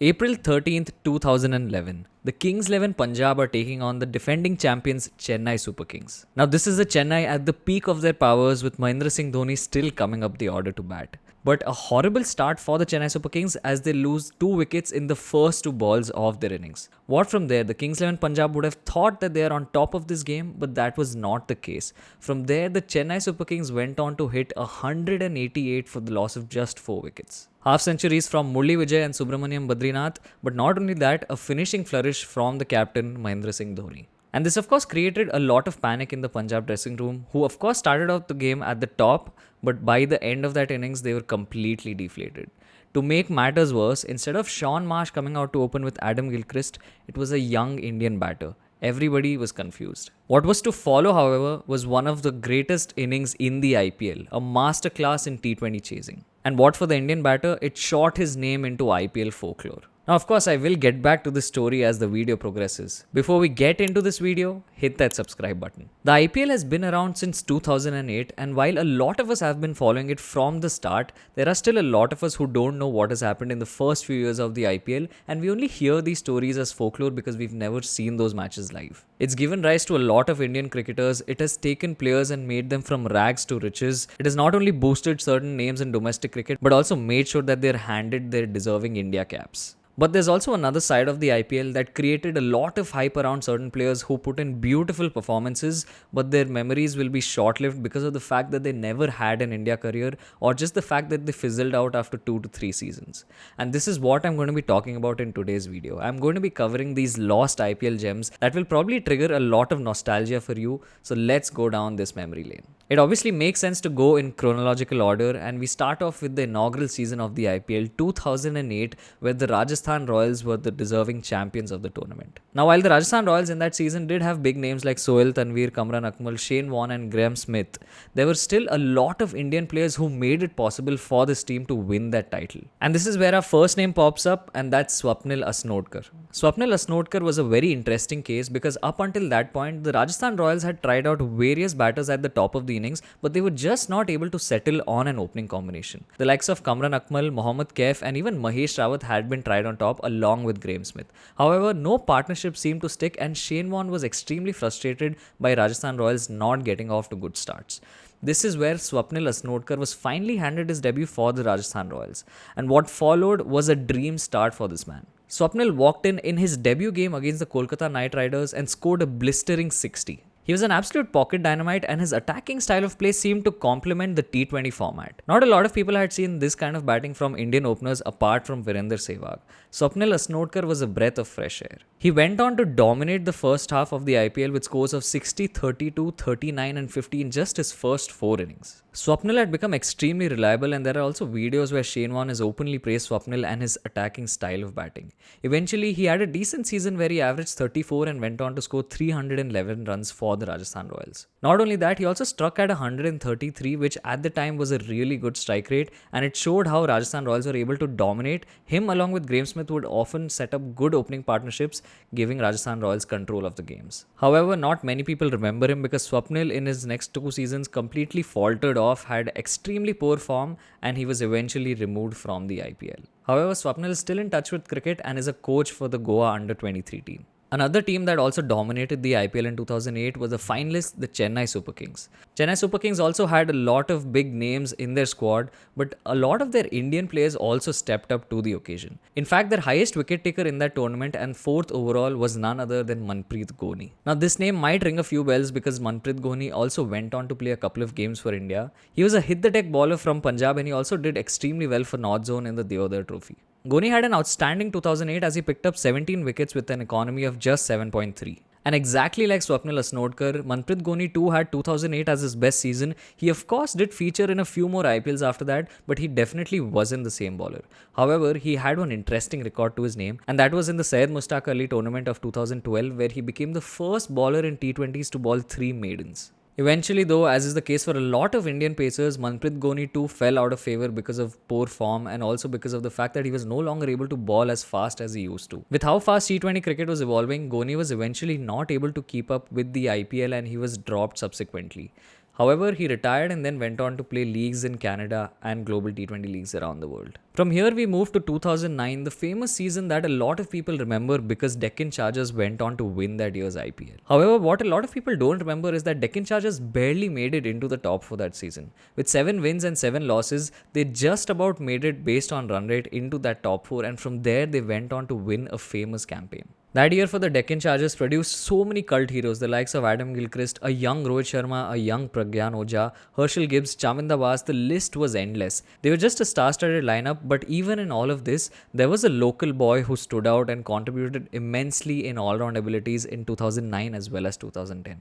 April 13th, 2011. The Kings 11 Punjab are taking on the defending champions Chennai Super Kings. Now, this is the Chennai at the peak of their powers with Mahendra Singh Dhoni still coming up the order to bat. But a horrible start for the Chennai Super Kings as they lose 2 wickets in the first 2 balls of their innings. What from there, the Kings 11 Punjab would have thought that they are on top of this game, but that was not the case. From there, the Chennai Super Kings went on to hit 188 for the loss of just 4 wickets. Half centuries from Murli Vijay and Subramaniam Badrinath, but not only that, a finishing flourish from the captain Mahendra Singh Dhoni. And this of course created a lot of panic in the Punjab dressing room, who of course started out the game at the top, but by the end of that innings they were completely deflated. To make matters worse, instead of Sean Marsh coming out to open with Adam Gilchrist, it was a young Indian batter. Everybody was confused. What was to follow, however, was one of the greatest innings in the IPL, a masterclass in T20 chasing. And what for the Indian batter, it shot his name into IPL folklore. Now, of course, I will get back to this story as the video progresses. Before we get into this video, hit that subscribe button. The IPL has been around since 2008, and while a lot of us have been following it from the start, there are still a lot of us who don't know what has happened in the first few years of the IPL, and we only hear these stories as folklore because we've never seen those matches live. It's given rise to a lot of Indian cricketers. It has taken players and made them from rags to riches. It has not only boosted certain names in domestic cricket, but also made sure that they're handed their deserving India caps. But there's also another side of the IPL that created a lot of hype around certain players who put in beautiful performances, but their memories will be short-lived because of the fact that they never had an India career, or just the fact that they fizzled out after 2 to 3 seasons. And this is what I'm going to be talking about in today's video. I'm going to be covering these lost IPL gems that will probably trigger a lot of nostalgia for you, so let's go down this memory lane. It obviously makes sense to go in chronological order, and we start off with the inaugural season of the IPL 2008, where the Rajasthan Royals were the deserving champions of the tournament. Now, while the Rajasthan Royals in that season did have big names like Sohail Tanveer, Kamran Akmal, Shane Warne and Graham Smith, there were still a lot of Indian players who made it possible for this team to win that title. And this is where our first name pops up, and that's Swapnil Asnodkar. Swapnil Asnodkar was a very interesting case because up until that point, the Rajasthan Royals had tried out various batters at the top of the innings, but they were just not able to settle on an opening combination. The likes of Kamran Akmal, Mohammad Kaif and even Mahesh Rawat had been tried on top along with Graham Smith. However, no partnership seemed to stick, and Shane Warne was extremely frustrated by Rajasthan Royals not getting off to good starts. This is where Swapnil Asnodkar was finally handed his debut for the Rajasthan Royals, and what followed was a dream start for this man. Swapnil walked in his debut game against the Kolkata Knight Riders and scored a blistering 60. He was an absolute pocket dynamite, and his attacking style of play seemed to complement the T20 format. Not a lot of people had seen this kind of batting from Indian openers apart from Virender Sehwag. Swapnil Asnodkar was a breath of fresh air. He went on to dominate the first half of the IPL with scores of 60, 32, 39 and 50 in just his first 4 innings. Swapnil had become extremely reliable, and there are also videos where Shane Warne has openly praised Swapnil and his attacking style of batting. Eventually, he had a decent season where he averaged 34 and went on to score 311 runs for the Rajasthan Royals. Not only that, he also struck at 133, which at the time was a really good strike rate, and it showed how Rajasthan Royals were able to dominate. Him along with Graham Smith would often set up good opening partnerships, giving Rajasthan Royals control of the games. However, not many people remember him because Swapnil in his next 2 seasons completely faltered off, had extremely poor form, and he was eventually removed from the IPL. However, Swapnil is still in touch with cricket and is a coach for the Goa under-23 team. Another team that also dominated the IPL in 2008 was the finalists, the Chennai Super Kings. Chennai Super Kings also had a lot of big names in their squad, but a lot of their Indian players also stepped up to the occasion. In fact, their highest wicket taker in that tournament and 4th overall was none other than Manpreet Gony. Now, this name might ring a few bells because Manpreet Gony also went on to play a couple of games for India. He was a hit-the-deck bowler from Punjab, and he also did extremely well for North Zone in the Deodhar Trophy. Gony had an outstanding 2008 as he picked up 17 wickets with an economy of just 7.3. And exactly like Swapnil Asnodkar, Manpreet Gony too had 2008 as his best season. He of course did feature in a few more IPLs after that, but he definitely wasn't the same bowler. However, he had one interesting record to his name, and that was in the Syed Mushtaq Ali tournament of 2012, where he became the first bowler in T20s to bowl 3 maidens. Eventually though, as is the case for a lot of Indian pacers, Manpreet Gony too fell out of favour because of poor form and also because of the fact that he was no longer able to bowl as fast as he used to. With how fast T20 cricket was evolving, Gony was eventually not able to keep up with the IPL and he was dropped subsequently. However, he retired and then went on to play leagues in Canada and global T20 leagues around the world. From here, we move to 2009, the famous season that a lot of people remember because Deccan Chargers went on to win that year's IPL. However, what a lot of people don't remember is that Deccan Chargers barely made it into the top for that season. With 7 wins and 7 losses, they just about made it based on run rate into that top 4, and from there they went on to win a famous campaign. That year for the Deccan Chargers produced so many cult heroes, the likes of Adam Gilchrist, a young Rohit Sharma, a young Pragyan Ojha, Herschel Gibbs, Chaminda Bas, the list was endless. They were just a star-studded lineup, but even in all of this, there was a local boy who stood out and contributed immensely in all-round abilities in 2009 as well as 2010.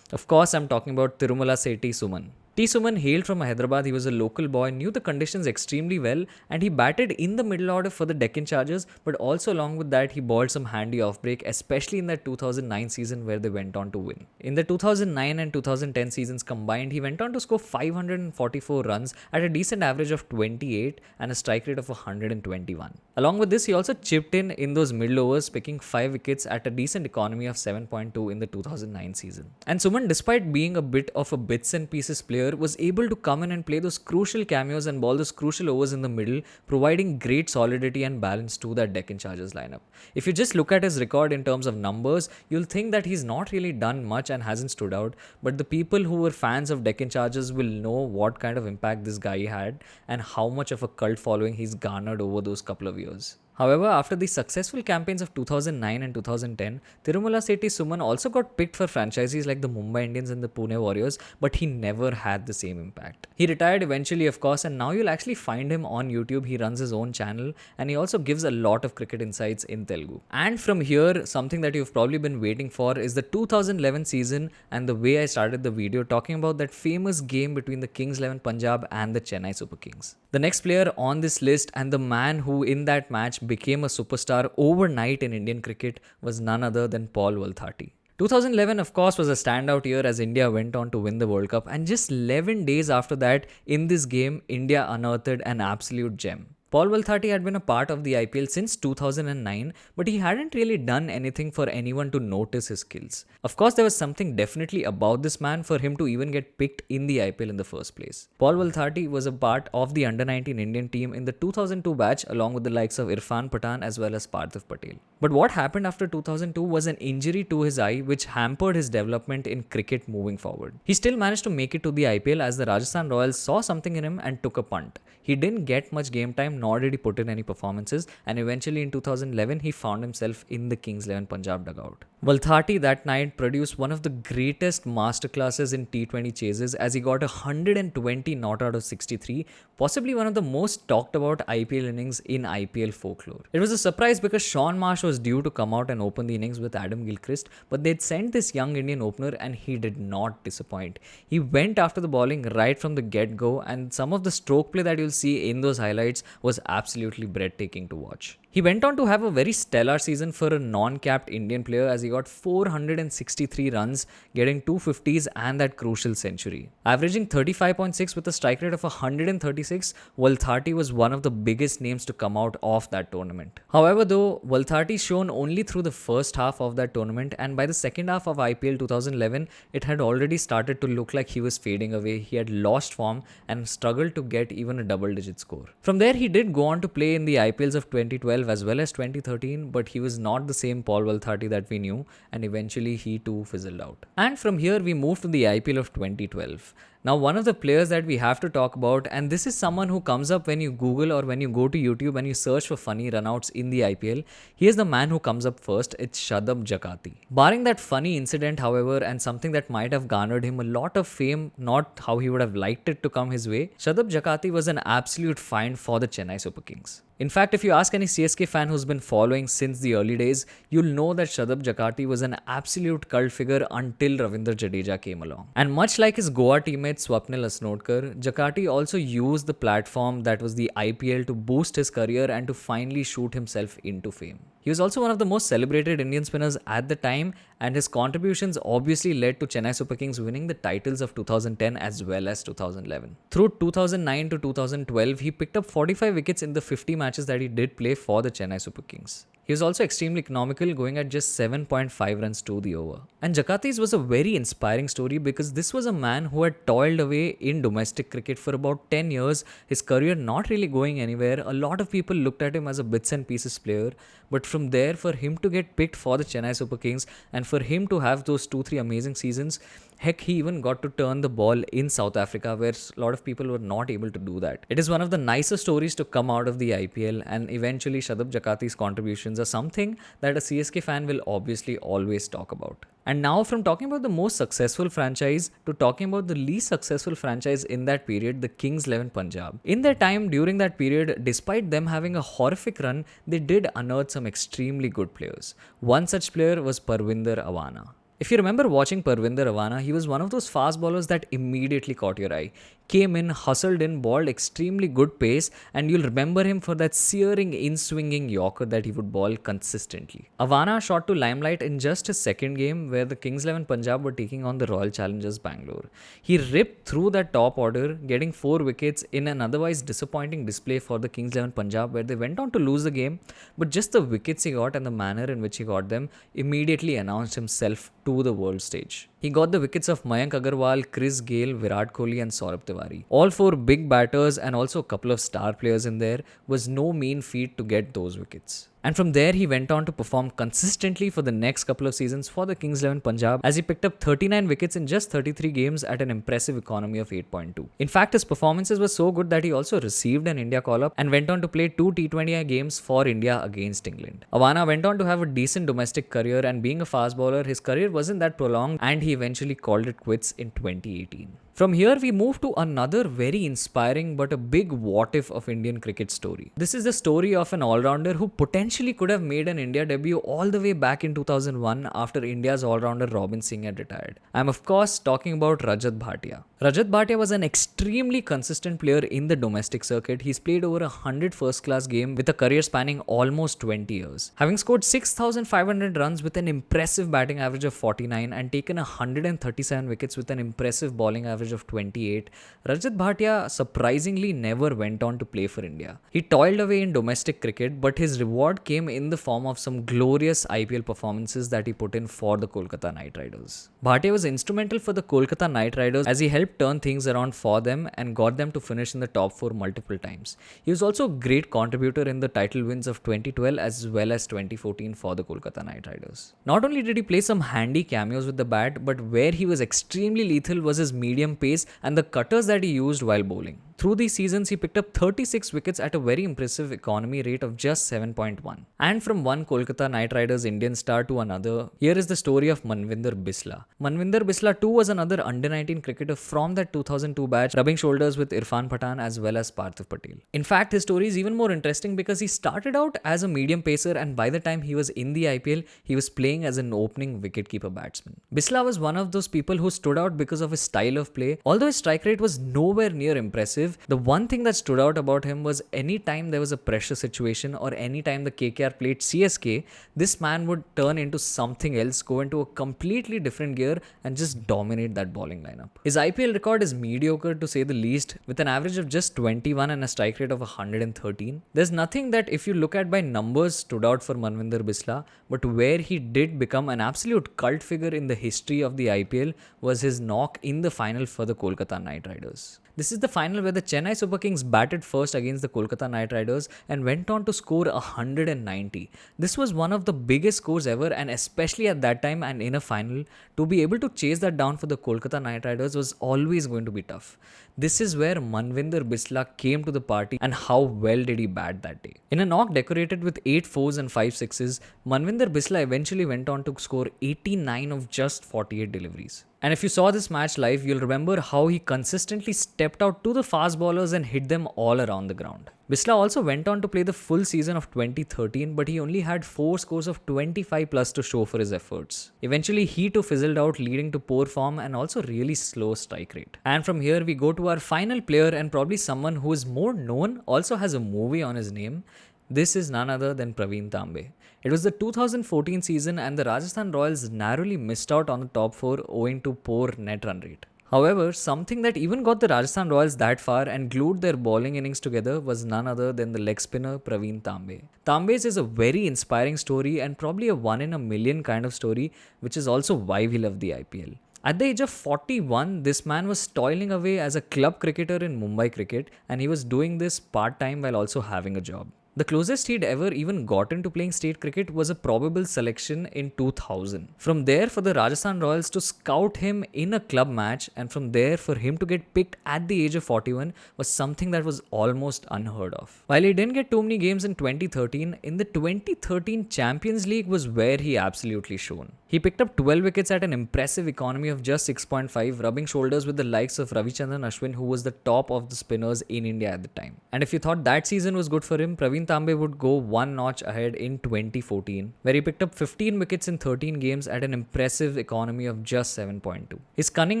Of course, I'm talking about Tirumalasetti Suman. T. Suman hailed from Hyderabad. He was a local boy, knew the conditions extremely well, and he batted in the middle order for the Deccan Chargers, but also along with that, he bowled some handy off-break, especially in that 2009 season where they went on to win. In the 2009 and 2010 seasons combined, he went on to score 544 runs at a decent average of 28 and a strike rate of 121. Along with this, he also chipped in those middle overs, picking 5 wickets at a decent economy of 7.2 in the 2009 season. And Suman, despite being a bit of a bits and pieces player, was able to come in and play those crucial cameos and bowl those crucial overs in the middle, providing great solidity and balance to that Deccan Chargers lineup. If you just look at his record in terms of numbers, you'll think that he's not really done much and hasn't stood out, but the people who were fans of Deccan Chargers will know what kind of impact this guy had and how much of a cult following he's garnered over those couple of years. However, after the successful campaigns of 2009 and 2010, Tirumalasetti Suman also got picked for franchises like the Mumbai Indians and the Pune Warriors, but he never had the same impact. He retired eventually, of course, and now you'll actually find him on YouTube. He runs his own channel and he also gives a lot of cricket insights in Telugu. And from here, something that you've probably been waiting for is the 2011 season and the way I started the video talking about that famous game between the Kings 11 Punjab and the Chennai Super Kings. The next player on this list and the man who in that match became a superstar overnight in Indian cricket was none other than Paul Valthaty. 2011 of course was a standout year as India went on to win the World Cup, and just 11 days after that in this game India unearthed an absolute gem. Paul Valthaty had been a part of the IPL since 2009, but he hadn't really done anything for anyone to notice his skills. Of course, there was something definitely about this man for him to even get picked in the IPL in the first place. Paul Valthaty was a part of the under-19 Indian team in the 2002 batch along with the likes of Irfan Pathan as well as Praatibh Patel. But what happened after 2002 was an injury to his eye which hampered his development in cricket moving forward. He still managed to make it to the IPL as the Rajasthan Royals saw something in him and took a punt. He didn't get much game time, nor did he put in any performances, and eventually in 2011 he found himself in the Kings 11 Punjab dugout. Valthaty that night produced one of the greatest masterclasses in T20 chases as he got 120 not out of 63, possibly one of the most talked about IPL innings in IPL folklore. It was a surprise because Sean Marsh was due to come out and open the innings with Adam Gilchrist, but they'd sent this young Indian opener and he did not disappoint. He went after the bowling right from the get-go, and some of the stroke play that you'll see in those highlights was absolutely breathtaking to watch. He went on to have a very stellar season for a non-capped Indian player as he got 463 runs, getting 250s and that crucial century. Averaging 35.6 with a strike rate of 136, Valthaty was one of the biggest names to come out of that tournament. However though, Valthaty shone only through the first half of that tournament, and by the second half of IPL 2011, it had already started to look like he was fading away. He had lost form and struggled to get even a double-digit score. From there, he did go on to play in the IPLs of 2012 as well as 2013, but he was not the same Paul Valthaty that we knew, and eventually he too fizzled out. And from here we move to the IPL of 2012. Now, one of the players that we have to talk about, and this is someone who comes up when you Google or when you go to YouTube and you search for funny runouts in the IPL, he is the man who comes up first. It's Shadab Jakati. Barring that funny incident, however, and something that might have garnered him a lot of fame, not how he would have liked it to come his way, Shadab Jakati was an absolute find for the Chennai Super Kings. In fact, if you ask any CSK fan who's been following since the early days, you'll know that Shadab Jakati was an absolute cult figure until Ravindra Jadeja came along. And much like his Goa teammate Swapnil Asnodkar, Jakati also used the platform that was the IPL to boost his career and to finally shoot himself into fame. He was also one of the most celebrated Indian spinners at the time, and his contributions obviously led to Chennai Super Kings winning the titles of 2010 as well as 2011. Through 2009 to 2012, he picked up 45 wickets in the 50 matches that he did play for the Chennai Super Kings. He was also extremely economical, going at just 7.5 runs to the over. And Jakati's was a very inspiring story because this was a man who had toiled away in domestic cricket for about 10 years, his career not really going anywhere. A lot of people looked at him as a bits and pieces player, but from there, for him to get picked for the Chennai Super Kings and for him to have those 2-3 amazing seasons, heck, he even got to turn the ball in South Africa where a lot of people were not able to do that. It is one of the nicer stories to come out of the IPL, and eventually Shadab Jakati's contributions are something that a CSK fan will obviously always talk about. And now, from talking about the most successful franchise to talking about the least successful franchise in that period, the Kings 11 Punjab. In their time during that period, despite them having a horrific run, they did unearth some extremely good players. One such player was Parvinder Awana. If you remember watching Parvinder Awana, he was one of those fast bowlers that immediately caught your eye. Came in, hustled in, bowled extremely good pace, and you'll remember him for that searing in-swinging Yorker that he would bowl consistently. Awana shot to limelight in just his second game where the Kings 11 Punjab were taking on the Royal Challengers Bangalore. He ripped through that top order, getting 4 wickets in an otherwise disappointing display for the Kings 11 Punjab where they went on to lose the game, but just the wickets he got and the manner in which he got them immediately announced himself to the world stage. He got the wickets of Mayank Agarwal, Chris Gayle, Virat Kohli and Saurabh Tiwari. All 4 big batters and also a couple of star players in there was no mean feat to get those wickets. And from there, he went on to perform consistently for the next couple of seasons for the Kings 11 Punjab as he picked up 39 wickets in just 33 games at an impressive economy of 8.2. In fact, his performances were so good that he also received an India call-up and went on to play 2 T20I games for India against England. Awana went on to have a decent domestic career, and being a fast bowler, his career wasn't that prolonged and he eventually called it quits in 2018. From here, we move to another very inspiring but a big what if of Indian cricket story. This is the story of an all-rounder who potentially could have made an India debut all the way back in 2001 after India's all-rounder Robin Singh had retired. I am of course talking about Rajat Bhatia. Rajat Bhatia was an extremely consistent player in the domestic circuit. He's played over 100 first-class games with a career spanning almost 20 years. Having scored 6,500 runs with an impressive batting average of 49 and taken 137 wickets with an impressive bowling average of 28, Rajat Bhatia surprisingly never went on to play for India. He toiled away in domestic cricket, but his reward came in the form of some glorious IPL performances that he put in for the Kolkata Knight Riders. Bhatia was instrumental for the Kolkata Knight Riders as he helped turn things around for them and got them to finish in the top 4 multiple times. He was also a great contributor in the title wins of 2012 as well as 2014 for the Kolkata Knight Riders. Not only did he play some handy cameos with the bat, but where he was extremely lethal was his medium pace and the cutters that he used while bowling. Through these seasons, he picked up 36 wickets at a very impressive economy rate of just 7.1. And from one Kolkata Knight Riders Indian star to another, here is the story of Manvinder Bisla. Manvinder Bisla too was another under-19 cricketer from that 2002 batch, rubbing shoulders with Irfan Pathan as well as Parthiv Patel. In fact, his story is even more interesting because he started out as a medium pacer and by the time he was in the IPL, he was playing as an opening wicketkeeper batsman. Bisla was one of those people who stood out because of his style of play. Although his strike rate was nowhere near impressive, the one thing that stood out about him was any time there was a pressure situation or any time the KKR played CSK, this man would turn into something else, go into a completely different gear and just dominate that bowling lineup. His IPL record is mediocre to say the least, with an average of just 21 and a strike rate of 113. There's nothing that if you look at by numbers stood out for Manvinder Bisla, but where he did become an absolute cult figure in the history of the IPL was his knock in the final for the Kolkata Knight Riders. This is the final where the Chennai Super Kings batted first against the Kolkata Knight Riders and went on to score 190. This was one of the biggest scores ever, and especially at that time and in a final, to be able to chase that down for the Kolkata Knight Riders was always going to be tough. This is where Manvinder Bisla came to the party and how well did he bat that day. In a knock decorated with 8 fours and 5 sixes, Manvinder Bisla eventually went on to score 89 of just 48 deliveries. And if you saw this match live, you'll remember how he consistently stepped out to the fast bowlers and hit them all around the ground. Bisla also went on to play the full season of 2013, but he only had 4 scores of 25 plus to show for his efforts. Eventually, he too fizzled out, leading to poor form and also really slow strike rate. And from here, we go to our final player and probably someone who is more known, also has a movie on his name. This is none other than Pravin Tambe. It was the 2014 season and the Rajasthan Royals narrowly missed out on the top 4 owing to poor net run rate. However, something that even got the Rajasthan Royals that far and glued their bowling innings together was none other than the leg spinner Pravin Tambe. Tambe's is a very inspiring story and probably a one in a million kind of story, which is also why we love the IPL. At the age of 41, this man was toiling away as a club cricketer in Mumbai cricket, and he was doing this part time while also having a job. The closest he'd ever even gotten to playing state cricket was a probable selection in 2000. From there, for the Rajasthan Royals to scout him in a club match, and from there for him to get picked at the age of 41 was something that was almost unheard of. While he didn't get too many games in 2013, in the 2013 Champions League was where he absolutely shone. He picked up 12 wickets at an impressive economy of just 6.5, rubbing shoulders with the likes of Ravichandran Aswin, who was the top of the spinners in India at the time. And if you thought that season was good for him, Pravin Tambe would go one notch ahead in 2014, where he picked up 15 wickets in 13 games at an impressive economy of just 7.2. His cunning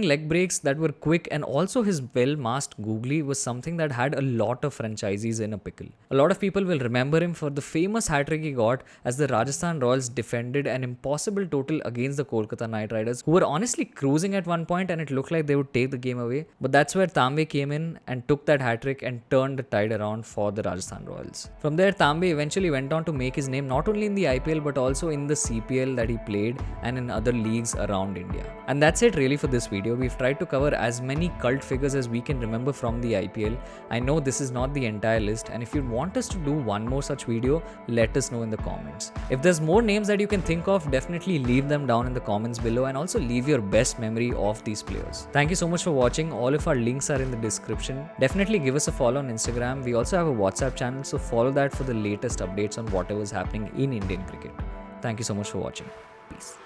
leg breaks that were quick and also his well-masked googly was something that had a lot of franchisees in a pickle. A lot of people will remember him for the famous hat-trick he got as the Rajasthan Royals defended an impossible total against the Kolkata Knight Riders, who were honestly cruising at one point and it looked like they would take the game away. But that's where Tambe came in and took that hat-trick and turned the tide around for the Rajasthan Royals. From there, Tambe eventually went on to make his name not only in the IPL but also in the CPL that he played and in other leagues around India. And that's it really for this video. We've tried to cover as many cult figures as we can remember from the IPL. I know this is not the entire list, and if you want us to do one more such video, let us know in the comments. If there's more names that you can think of, definitely leave them down in the comments below and also leave your best memory of these players. Thank you so much for watching. All of our links are in the description. Definitely give us a follow on Instagram. We also have a WhatsApp channel, so follow that for the latest updates on whatever is happening in Indian cricket. Thank you so much for watching. Peace.